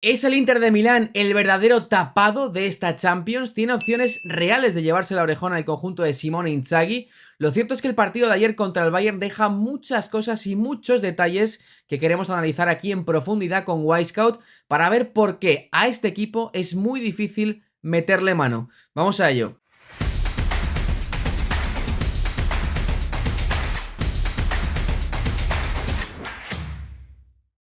¿Es el Inter de Milán el verdadero tapado de esta Champions? ¿Tiene opciones reales de llevarse la orejona al conjunto de Simone Inzaghi? Lo cierto es que el partido de ayer contra el Bayern deja muchas cosas y muchos detalles que queremos analizar aquí en profundidad con Wyscout para ver por qué a este equipo es muy difícil meterle mano. Vamos a ello.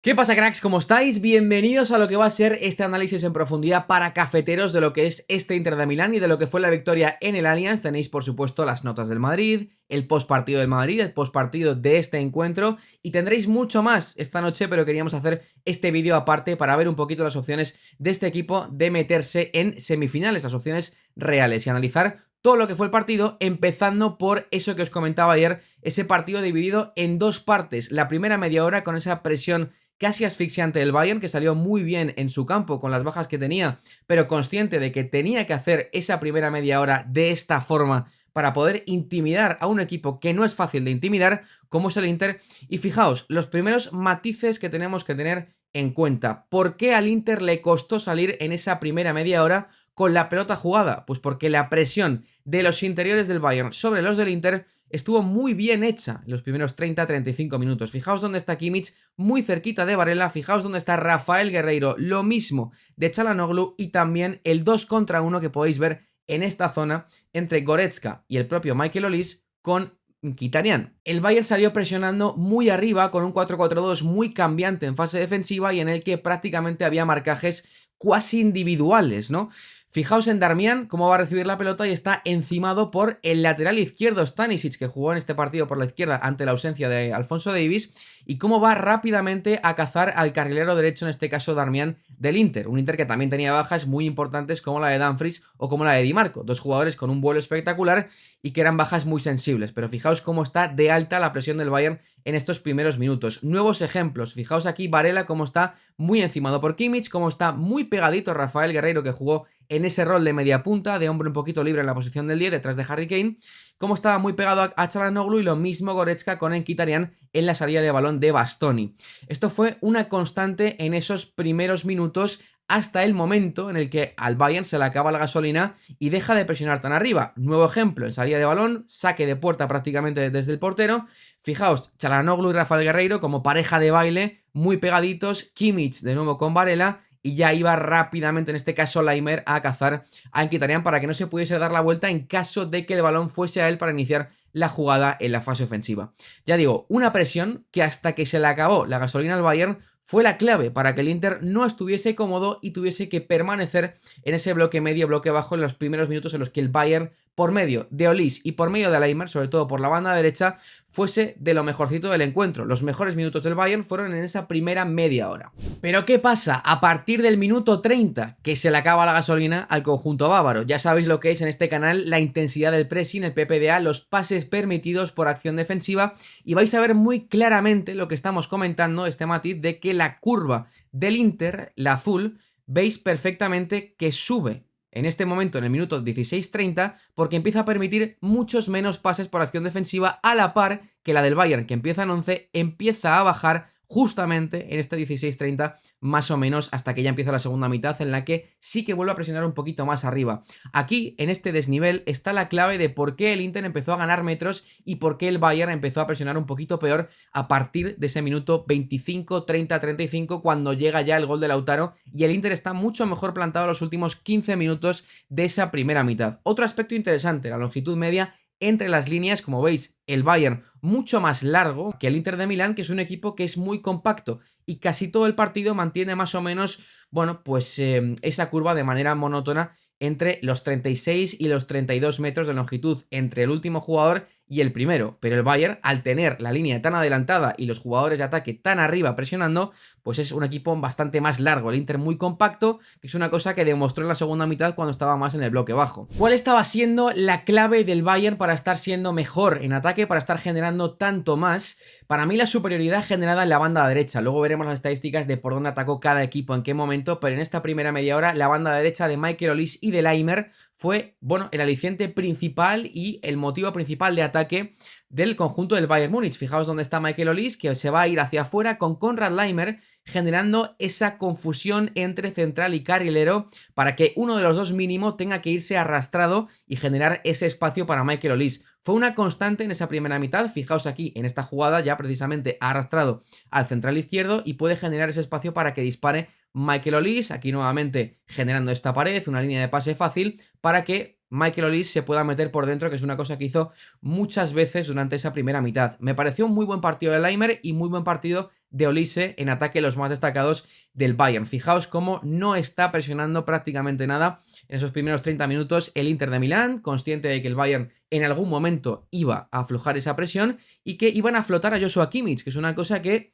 ¿Qué pasa, cracks? ¿Cómo estáis? Bienvenidos a lo que va a ser este análisis en profundidad para cafeteros de lo que es este Inter de Milán y de lo que fue la victoria en el Allianz. Tenéis, por supuesto, las notas del Madrid, el postpartido del Madrid, el postpartido de este encuentro y tendréis mucho más esta noche, pero queríamos hacer este vídeo aparte para ver un poquito las opciones de este equipo de meterse en semifinales, las opciones reales y analizar todo lo que fue el partido, empezando por eso que os comentaba ayer, ese partido dividido en dos partes. La primera media hora con esa presión casi asfixiante del Bayern, que salió muy bien en su campo con las bajas que tenía, pero consciente de que tenía que hacer esa primera media hora de esta forma para poder intimidar a un equipo que no es fácil de intimidar, como es el Inter. Y fijaos, los primeros matices que tenemos que tener en cuenta. ¿Por qué al Inter le costó salir en esa primera media hora con la pelota jugada? Pues porque la presión de los interiores del Bayern sobre los del Inter estuvo muy bien hecha en los primeros 30-35 minutos. Fijaos dónde está Kimmich, muy cerquita de Varela. Fijaos dónde está Rafael Guerreiro, lo mismo de Çalhanoğlu, y también el 2 contra 1 que podéis ver en esta zona entre Goretzka y el propio Michael Olise con Mkhitaryan. El Bayern salió presionando muy arriba con un 4-4-2 muy cambiante en fase defensiva y en el que prácticamente había marcajes cuasi individuales, ¿no? Fijaos en Darmian, cómo va a recibir la pelota y está encimado por el lateral izquierdo Stanisic, que jugó en este partido por la izquierda ante la ausencia de Alphonso Davies, y cómo va rápidamente a cazar al carrilero derecho, en este caso Darmian, del Inter. Un Inter que también tenía bajas muy importantes como la de Dumfries o como la de Di Marco, dos jugadores con un vuelo espectacular y que eran bajas muy sensibles. Pero fijaos cómo está de alta la presión del Bayern en estos primeros minutos. Nuevos ejemplos, fijaos aquí Varela cómo está muy encimado por Kimmich, cómo está muy pegadito Rafael Guerreiro, que jugó en ese rol de media punta, de hombre un poquito libre en la posición del 10 detrás de Harry Kane, cómo estaba muy pegado a Çalhanoğlu, y lo mismo Goretzka con Mkhitaryan en la salida de balón de Bastoni. Esto fue una constante en esos primeros minutos hasta el momento en el que al Bayern se le acaba la gasolina y deja de presionar tan arriba. Nuevo ejemplo en salida de balón, saque de puerta prácticamente desde el portero. Fijaos, Çalhanoğlu y Rafael Guerreiro como pareja de baile, muy pegaditos, Kimmich de nuevo con Varela, y ya iba rápidamente, en este caso Laimer, a cazar a Mkhitaryan para que no se pudiese dar la vuelta en caso de que el balón fuese a él para iniciar la jugada en la fase ofensiva. Ya digo, una presión que hasta que se le acabó la gasolina al Bayern fue la clave para que el Inter no estuviese cómodo y tuviese que permanecer en ese bloque medio, bloque bajo en los primeros minutos en los que el Bayern, por medio de Olise y por medio de Laimer, sobre todo por la banda derecha, fuese de lo mejorcito del encuentro. Los mejores minutos del Bayern fueron en esa primera media hora. Pero ¿qué pasa? A partir del minuto 30, que se le acaba la gasolina al conjunto bávaro. Ya sabéis lo que es en este canal la intensidad del pressing, el PPDA, los pases permitidos por acción defensiva, y vais a ver muy claramente lo que estamos comentando, este matiz de que la curva del Inter, la azul, veis perfectamente que sube en este momento en el minuto 16:30 porque empieza a permitir muchos menos pases por acción defensiva, a la par que la del Bayern, que empieza en 11, empieza a bajar justamente en este 16:30 más o menos, hasta que ya empieza la segunda mitad, en la que sí que vuelve a presionar un poquito más arriba. Aquí, en este desnivel, está la clave de por qué el Inter empezó a ganar metros y por qué el Bayern empezó a presionar un poquito peor a partir de ese minuto 25, 30, 35, cuando llega ya el gol de Lautaro, y el Inter está mucho mejor plantado los últimos 15 minutos de esa primera mitad. Otro aspecto interesante, la longitud media entre las líneas. Como veis, el Bayern mucho más largo que el Inter de Milán, que es un equipo que es muy compacto y casi todo el partido mantiene más o menos, bueno, pues esa curva de manera monótona entre los 36 y los 32 metros de longitud entre el último jugador y el primero. Pero el Bayern, al tener la línea tan adelantada y los jugadores de ataque tan arriba presionando, pues es un equipo bastante más largo. El Inter muy compacto, que es una cosa que demostró en la segunda mitad cuando estaba más en el bloque bajo. ¿Cuál estaba siendo la clave del Bayern para estar siendo mejor en ataque, para estar generando tanto más? Para mí, la superioridad generada en la banda derecha. Luego veremos las estadísticas de por dónde atacó cada equipo, en qué momento, pero en esta primera media hora la banda derecha de Michael Olise y de Laimer fue, bueno, el aliciente principal y el motivo principal de ataque del conjunto del Bayern Múnich. Fijaos dónde está Michael Olise, que se va a ir hacia afuera con Konrad Laimer, generando esa confusión entre central y carrilero para que uno de los dos mínimo tenga que irse arrastrado y generar ese espacio para Michael Olise. Fue una constante en esa primera mitad, fijaos aquí en esta jugada ya precisamente ha arrastrado al central izquierdo y puede generar ese espacio para que dispare Michael Olise, aquí nuevamente generando esta pared, una línea de pase fácil para que Michael Olise se pueda meter por dentro, que es una cosa que hizo muchas veces durante esa primera mitad. Me pareció un muy buen partido de Laimer y muy buen partido de Olise en ataque, los más destacados del Bayern. Fijaos cómo no está presionando prácticamente nada en esos primeros 30 minutos el Inter de Milán, consciente de que el Bayern en algún momento iba a aflojar esa presión y que iban a flotar a Joshua Kimmich, que es una cosa que,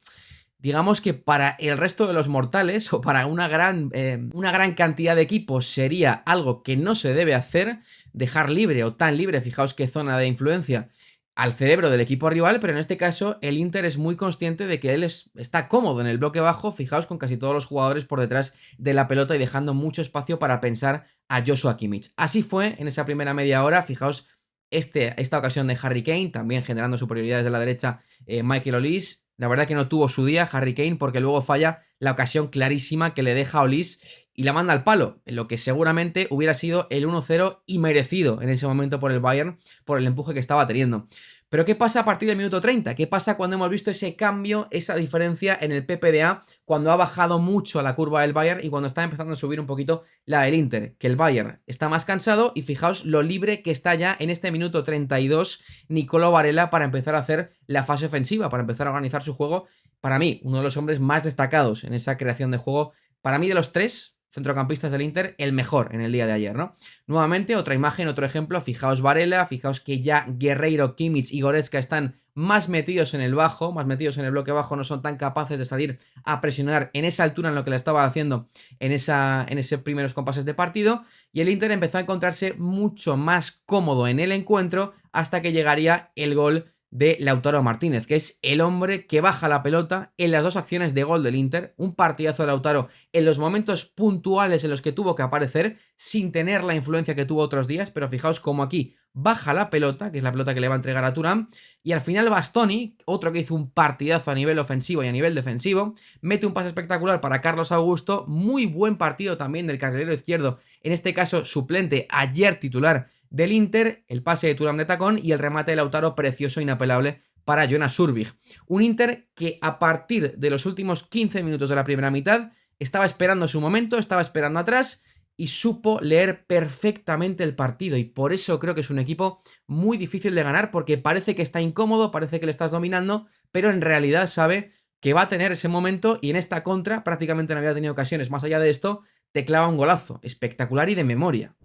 digamos que para el resto de los mortales o para una gran cantidad de equipos sería algo que no se debe hacer, dejar libre o tan libre, fijaos qué zona de influencia, al cerebro del equipo rival, pero en este caso el Inter es muy consciente de que él está cómodo en el bloque bajo, fijaos con casi todos los jugadores por detrás de la pelota y dejando mucho espacio para pensar a Joshua Kimmich. Así fue en esa primera media hora, fijaos esta ocasión de Harry Kane, también generando superioridades de la derecha Michael Olise. La verdad que no tuvo su día Harry Kane porque luego falla la ocasión clarísima que le deja a Olise y la manda al palo, en lo que seguramente hubiera sido el 1-0 y merecido en ese momento por el Bayern, por el empuje que estaba teniendo. Pero ¿qué pasa a partir del minuto 30? ¿Qué pasa cuando hemos visto ese cambio, esa diferencia en el PPDA, cuando ha bajado mucho la curva del Bayern y cuando está empezando a subir un poquito la del Inter? Que el Bayern está más cansado y fijaos lo libre que está ya en este minuto 32 Nicolo Varela para empezar a hacer la fase ofensiva, para empezar a organizar su juego. Para mí, uno de los hombres más destacados en esa creación de juego. Para mí, de los tres centrocampistas del Inter, el mejor en el día de ayer, ¿no? Nuevamente, otra imagen, otro ejemplo, fijaos Varela, fijaos que ya Guerreiro, Kimmich y Goretzka están más metidos en el bajo, más metidos en el bloque bajo, no son tan capaces de salir a presionar en esa altura en lo que le estaba haciendo en esos primeros compases de partido, y el Inter empezó a encontrarse mucho más cómodo en el encuentro hasta que llegaría el gol de Lautaro Martínez, que es el hombre que baja la pelota en las dos acciones de gol del Inter. Un partidazo de Lautaro en los momentos puntuales en los que tuvo que aparecer, sin tener la influencia que tuvo otros días, pero fijaos cómo aquí baja la pelota, que es la pelota que le va a entregar a Thuram, y al final Bastoni, otro que hizo un partidazo a nivel ofensivo y a nivel defensivo, mete un pase espectacular para Carlos Augusto. Muy buen partido también del carrilero izquierdo, en este caso suplente, ayer titular del Inter, el pase de Thuram de tacón y el remate de Lautaro precioso, inapelable para Jonas Surbig. Un Inter que a partir de los últimos 15 minutos de la primera mitad estaba esperando su momento, estaba esperando atrás y supo leer perfectamente el partido, y por eso creo que es un equipo muy difícil de ganar, porque parece que está incómodo, parece que le estás dominando, pero en realidad sabe que va a tener ese momento, y en esta contra prácticamente no había tenido ocasiones. Más allá de esto, te clava un golazo espectacular y de memoria.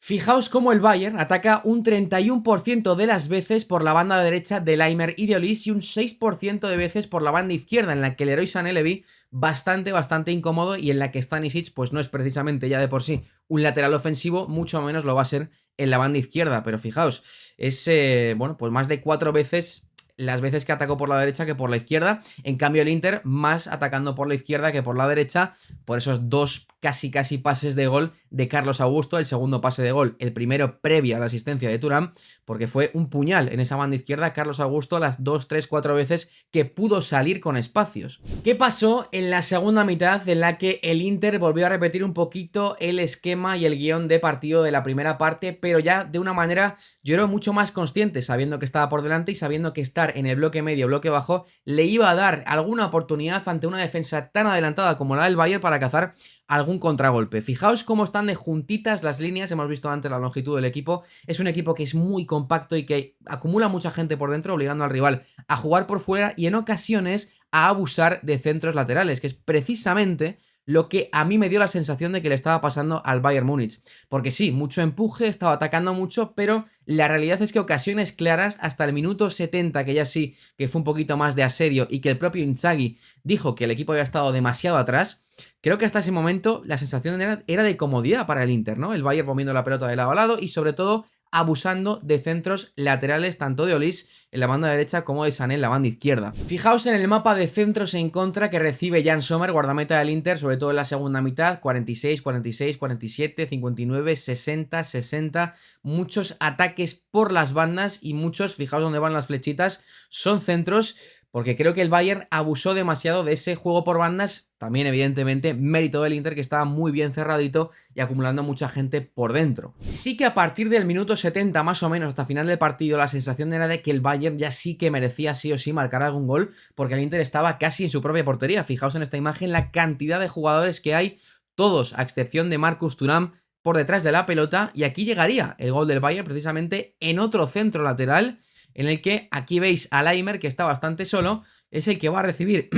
Fijaos cómo el Bayern ataca un 31% de las veces por la banda derecha de Laimer y de Olise y un 6% de veces por la banda izquierda, en la que Leroy Sané le vi bastante incómodo y en la que Stanisic pues no es precisamente ya de por sí un lateral ofensivo, mucho menos lo va a ser en la banda izquierda. Pero fijaos, es bueno, pues más de 4 veces las veces que atacó por la derecha que por la izquierda. En cambio el Inter más atacando por la izquierda que por la derecha, por esos dos casi pases de gol de Carlos Augusto. El segundo pase de gol, el primero previo a la asistencia de Thuram, porque fue un puñal en esa banda izquierda Carlos Augusto las 2, 3, 4 veces que pudo salir con espacios. ¿Qué pasó en la segunda mitad, en la que el Inter volvió a repetir un poquito el esquema y el guión de partido de la primera parte, pero ya de una manera, yo creo, mucho más consciente, sabiendo que estaba por delante y sabiendo que estar en el bloque medio, bloque bajo, le iba a dar alguna oportunidad ante una defensa tan adelantada como la del Bayern para cazar algún contragolpe? Fijaos cómo están de juntitas las líneas, hemos visto antes la longitud del equipo. Es un equipo que es muy compacto y que acumula mucha gente por dentro, obligando al rival a jugar por fuera y en ocasiones a abusar de centros laterales, que es precisamente lo que a mí me dio la sensación de que le estaba pasando al Bayern Múnich. Porque sí, mucho empuje, estaba atacando mucho, pero la realidad es que ocasiones claras hasta el minuto 70, que ya sí, que fue un poquito más de asedio y que el propio Inzaghi dijo que el equipo había estado demasiado atrás. Creo que hasta ese momento la sensación era de comodidad para el Inter, ¿no? El Bayern moviendo la pelota de lado a lado y sobre todo abusando de centros laterales tanto de Olise en la banda derecha como de Sané en la banda izquierda. Fijaos en el mapa de centros en contra que recibe Jan Sommer, guardameta del Inter, sobre todo en la segunda mitad: 46, 46, 47, 59, 60, 60, muchos ataques por las bandas y muchos, fijaos dónde van las flechitas, son centros, porque creo que el Bayern abusó demasiado de ese juego por bandas, también evidentemente mérito del Inter, que estaba muy bien cerradito y acumulando mucha gente por dentro. Sí que a partir del minuto 70 más o menos hasta final del partido la sensación era de que el Bayern ya sí que merecía sí o sí marcar algún gol, porque el Inter estaba casi en su propia portería. Fijaos en esta imagen la cantidad de jugadores que hay, todos a excepción de Marcus Thuram por detrás de la pelota, y aquí llegaría el gol del Bayern precisamente en otro centro lateral, en el que aquí veis a Laimer, que está bastante solo, es el que va a recibir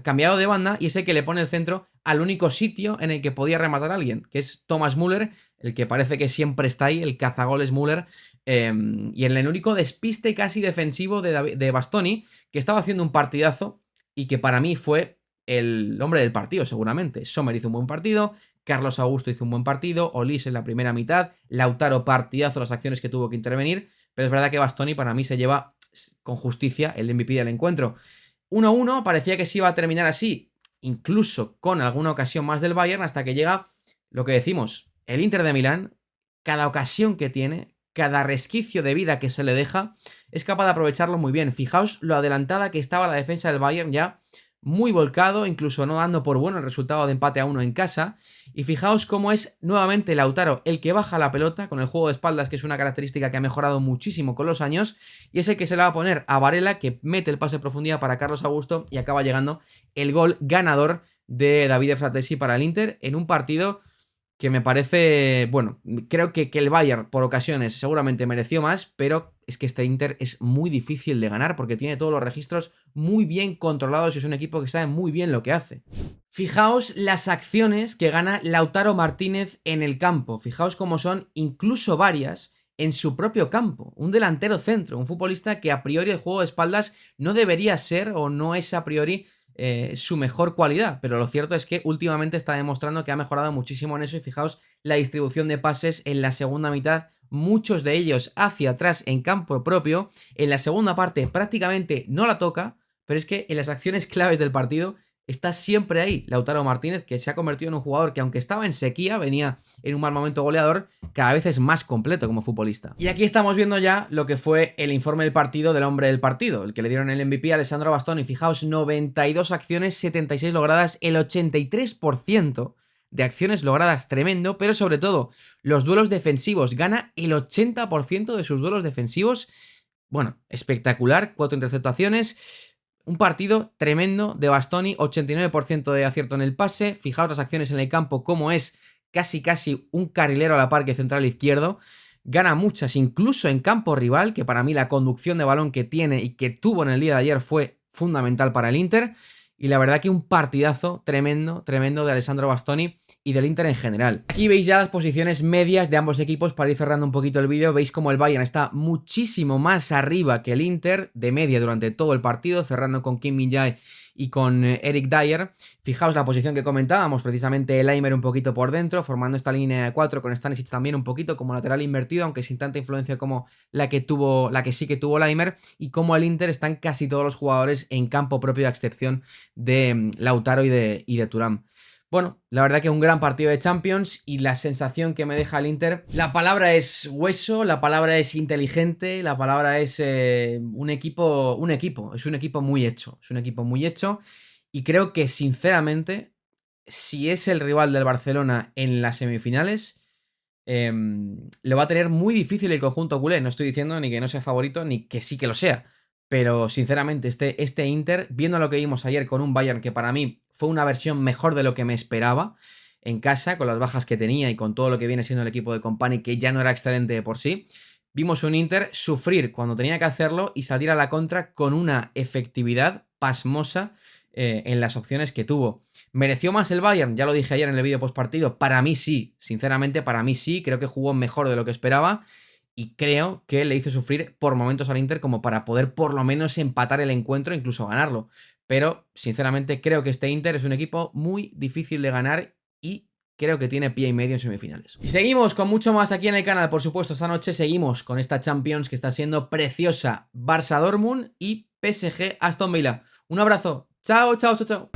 cambiado de banda y es el que le pone el centro al único sitio en el que podía rematar a alguien, que es Thomas Müller, el que parece que siempre está ahí, el cazagoles Müller, y en el único despiste casi defensivo de Bastoni, que estaba haciendo un partidazo y que para mí fue el hombre del partido seguramente. Sommer hizo un buen partido, Carlos Augusto hizo un buen partido, Olise en la primera mitad, Lautaro partidazo las acciones que tuvo que intervenir, pero es verdad que Bastoni para mí se lleva con justicia el MVP del encuentro. 1-1, parecía que se iba a terminar así, incluso con alguna ocasión más del Bayern, hasta que llega lo que decimos, el Inter de Milán, cada ocasión que tiene, cada resquicio de vida que se le deja, es capaz de aprovecharlo muy bien. Fijaos lo adelantada que estaba la defensa del Bayern ya, muy volcado, incluso no dando por bueno el resultado de empate a 1 en casa. Y fijaos cómo es nuevamente Lautaro el que baja la pelota con el juego de espaldas, que es una característica que ha mejorado muchísimo con los años, y es el que se le va a poner a Varela, que mete el pase de profundidad para Carlos Augusto y acaba llegando el gol ganador de Davide Fratesi para el Inter en un partido que me parece, bueno, creo que el Bayern por ocasiones seguramente mereció más, pero es que este Inter es muy difícil de ganar porque tiene todos los registros muy bien controlados y es un equipo que sabe muy bien lo que hace. Fijaos las acciones que gana Lautaro Martínez en el campo, fijaos cómo son incluso varias en su propio campo, un delantero centro, un futbolista que a priori el juego de espaldas no debería ser o no es a priori su mejor cualidad, pero lo cierto es que últimamente está demostrando que ha mejorado muchísimo en eso y fijaos la distribución de pases en la segunda mitad, muchos de ellos hacia atrás en campo propio, en la segunda parte prácticamente no la toca, pero es que en las acciones claves del partido está siempre ahí Lautaro Martínez, que se ha convertido en un jugador que aunque estaba en sequía, venía en un mal momento goleador, cada vez es más completo como futbolista. Y aquí estamos viendo ya lo que fue el informe del partido del hombre del partido, el que le dieron el MVP a Alessandro Bastoni. Fijaos, 92 acciones, 76 logradas, el 83% de acciones logradas, tremendo, pero sobre todo los duelos defensivos, gana el 80% de sus duelos defensivos, bueno, espectacular, 4 interceptaciones. Un partido tremendo de Bastoni, 89% de acierto en el pase. Fijaos las acciones en el campo, cómo es casi un carrilero a la par que central izquierdo. Gana muchas, incluso en campo rival, que para mí la conducción de balón que tiene y que tuvo en el día de ayer fue fundamental para el Inter. Y la verdad que un partidazo tremendo, tremendo de Alessandro Bastoni y del Inter en general. Aquí veis ya las posiciones medias de ambos equipos para ir cerrando un poquito el vídeo. Veis como el Bayern está muchísimo más arriba que el Inter, de media durante todo el partido, cerrando con Kim Min-jae y con Eric Dyer. Fijaos la posición que comentábamos, precisamente el Laimer un poquito por dentro, formando esta línea de 4 con Stanisic también un poquito como lateral invertido, aunque sin tanta influencia como la que sí que tuvo Laimer, y como el Inter están casi todos los jugadores en campo propio, a excepción de Lautaro y de Thuram. Bueno, la verdad que un gran partido de Champions y la sensación que me deja el Inter, la palabra es hueso, la palabra es inteligente, la palabra es es un equipo muy hecho, es un equipo muy hecho y creo que sinceramente, si es el rival del Barcelona en las semifinales, lo va a tener muy difícil el conjunto culé. No estoy diciendo ni que no sea favorito ni que sí que lo sea, pero sinceramente este Inter, viendo lo que vimos ayer con un Bayern que para mí fue una versión mejor de lo que me esperaba en casa, con las bajas que tenía y con todo lo que viene siendo el equipo de Kompany, que ya no era excelente de por sí, vimos un Inter sufrir cuando tenía que hacerlo y salir a la contra con una efectividad pasmosa en las opciones que tuvo. ¿Mereció más el Bayern? Ya lo dije ayer en el vídeo postpartido. Para mí sí, sinceramente para mí sí. Creo que jugó mejor de lo que esperaba y creo que le hizo sufrir por momentos al Inter como para poder por lo menos empatar el encuentro e incluso ganarlo. Pero sinceramente creo que este Inter es un equipo muy difícil de ganar y creo que tiene pie y medio en semifinales. Y seguimos con mucho más aquí en el canal, por supuesto. Esta noche seguimos con esta Champions que está siendo preciosa. Barça Dortmund y PSG Aston Villa. Un abrazo. Chao, chao, chao, chao.